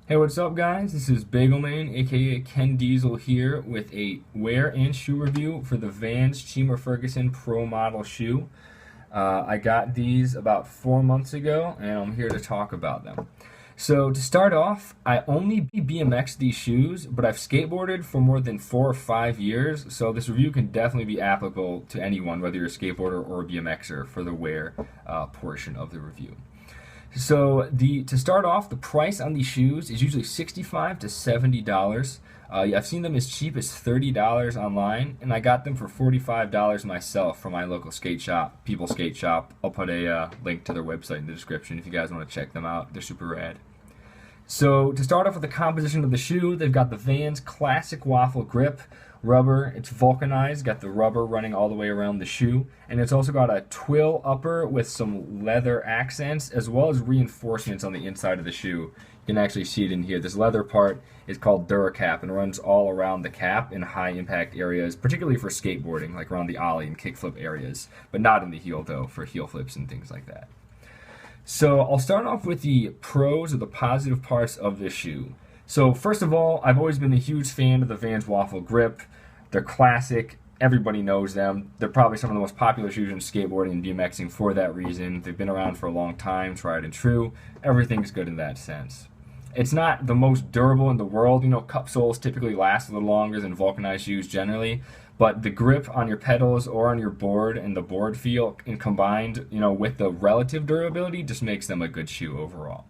Hey, what's up, guys? This is Bagel aka Ken Diesel, here with a wear and shoe review for the Vans Chima Ferguson Pro Model shoe. I got these about 4 months ago, and I'm here to talk about them. So to start off, I only BMX these shoes, but I've skateboarded for more than 4 or 5 years, so this review can definitely be applicable to anyone, whether you're a skateboarder or a BMXer, for the wear portion of the review. So to start off, the price on these shoes is usually $65 to $70. I've seen them as cheap as $30 online, and I got them for $45 myself from my local skate shop, People Skate Shop. I'll put a link to their website in the description if you guys want to check them out. They're super rad. So to start off with the composition of the shoe, they've got the Vans classic waffle grip, rubber. It's vulcanized, got the rubber running all the way around the shoe, and it's also got a twill upper with some leather accents as well as reinforcements on the inside of the shoe. You can actually see it in here. This leather part is called Duracap and runs all around the cap in high impact areas, particularly for skateboarding, like around the ollie and kickflip areas, but not in the heel though, for heel flips and things like that. So I'll start off with the pros or the positive parts of this shoe. So first of all, I've always been a huge fan of the Vans Waffle Grip. They're classic. Everybody knows them. They're probably some of the most popular shoes in skateboarding and BMXing for that reason. They've been around for a long time, tried and true. Everything's good in that sense. It's not the most durable in the world. You know, cup soles typically last a little longer than vulcanized shoes generally, but the grip on your pedals or on your board and the board feel and combined, with the relative durability just makes them a good shoe overall.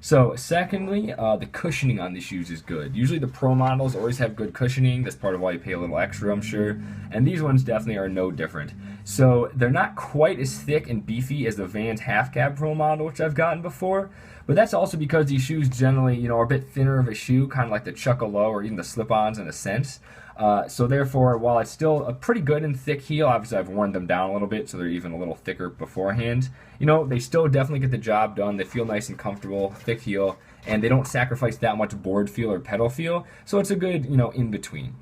So secondly, the cushioning on these shoes is good. Usually the pro models always have good cushioning. That's part of why you pay a little extra, I'm sure. And these ones definitely are no different. So they're not quite as thick and beefy as the Vans half cab pro model, which I've gotten before. But that's also because these shoes generally, are a bit thinner of a shoe, kind of like the Chuckalo or even the slip-ons in a sense. So therefore, while it's still a pretty good and thick heel, obviously I've worn them down a little bit, so they're even a little thicker beforehand. They still definitely get the job done. They feel nice and comfortable, thick heel, and they don't sacrifice that much board feel or pedal feel. So it's a good, in between.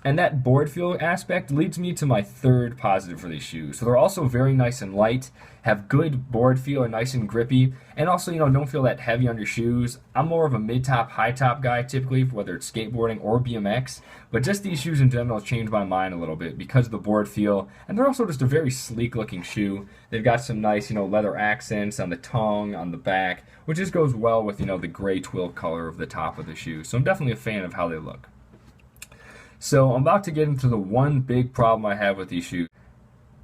And that board feel aspect leads me to my third positive for these shoes. So they're also very nice and light, have good board feel, are nice and grippy, and also, don't feel that heavy on your shoes. I'm more of a mid-top, high-top guy typically, whether it's skateboarding or BMX, but just these shoes in general changed my mind a little bit because of the board feel, and they're also just a very sleek-looking shoe. They've got some nice, leather accents on the tongue, on the back, which just goes well with, the gray twill color of the top of the shoe. So I'm definitely a fan of how they look. So I'm about to get into the one big problem I have with these shoes.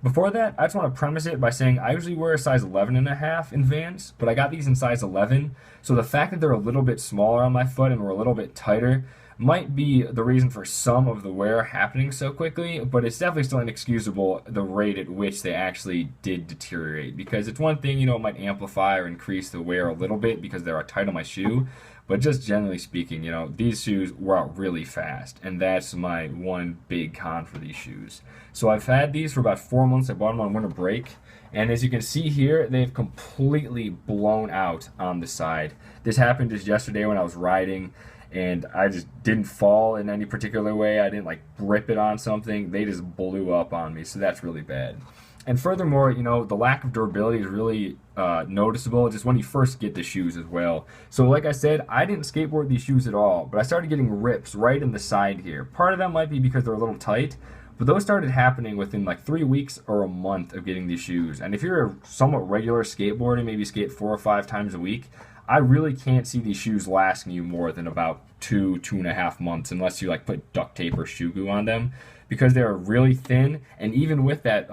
Before that, I just want to premise it by saying I usually wear a size 11.5 in Vans, but I got these in size 11, so the fact that they're a little bit smaller on my foot and were a little bit tighter might be the reason for some of the wear happening so quickly, but it's definitely still inexcusable the rate at which they actually did deteriorate, because it's one thing, it might amplify or increase the wear a little bit because they're tight on my shoe, but just generally speaking, these shoes wear out really fast, and that's my one big con for these shoes. So I've had these for about 4 months. I bought them on winter break, and as you can see here, they've completely blown out on the side. This happened just yesterday when I was riding, and I just didn't fall in any particular way. I didn't rip it on something. They just blew up on me, so that's really bad. And furthermore, the lack of durability is really noticeable just when you first get the shoes as well. So like I said, I didn't skateboard these shoes at all, but I started getting rips right in the side here. Part of that might be because they're a little tight, but those started happening within 3 weeks or a month of getting these shoes. And if you're a somewhat regular skateboarder, maybe skate 4 or 5 times a week, I really can't see these shoes lasting you more than about 2.5 months unless you put duct tape or shoe glue on them, because they're really thin, and even with that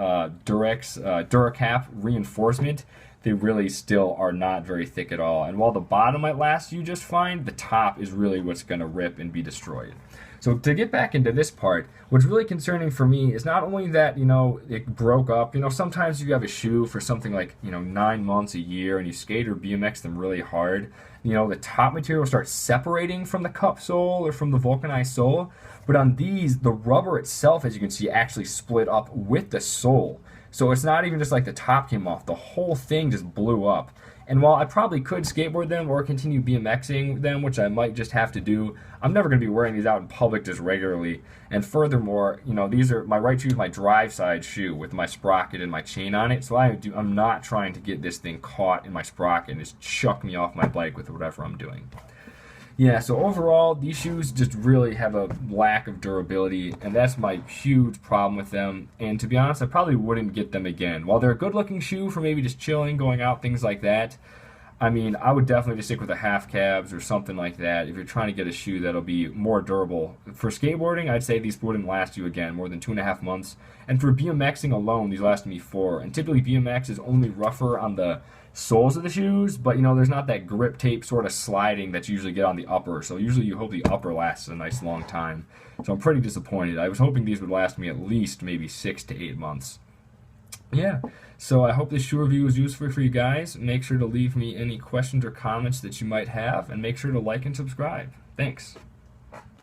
Duracap reinforcement, they really still are not very thick at all. And while the bottom might last you just fine, the top is really what's going to rip and be destroyed. So to get back into this part, what's really concerning for me is not only that, it broke up. Sometimes you have a shoe for something 9 months, a year, and you skate or BMX them really hard. The top material starts separating from the cup sole or from the vulcanized sole. But on these, the rubber itself, as you can see, actually split up with the sole. So it's not even just the top came off, the whole thing just blew up. And while I probably could skateboard them or continue BMXing them, which I might just have to do, I'm never going to be wearing these out in public just regularly. And furthermore, these are my right shoe is my drive side shoe with my sprocket and my chain on it. So I'm not trying to get this thing caught in my sprocket and just chuck me off my bike with whatever I'm doing. Yeah, so overall, these shoes just really have a lack of durability, and that's my huge problem with them. And to be honest, I probably wouldn't get them again. While they're a good looking shoe for maybe just chilling, going out, things like that, I mean, I would definitely just stick with a half cabs or something like that if you're trying to get a shoe that'll be more durable. For skateboarding, I'd say these wouldn't last you again more than 2.5 months. And for BMXing alone, these last me 4. And typically BMX is only rougher on the soles of the shoes, but there's not that grip tape sort of sliding that you usually get on the upper. So usually you hope the upper lasts a nice long time. So I'm pretty disappointed. I was hoping these would last me at least maybe 6 to 8 months. Yeah, so I hope this shoe review was useful for you guys. Make sure to leave me any questions or comments that you might have, and make sure to like and subscribe. Thanks.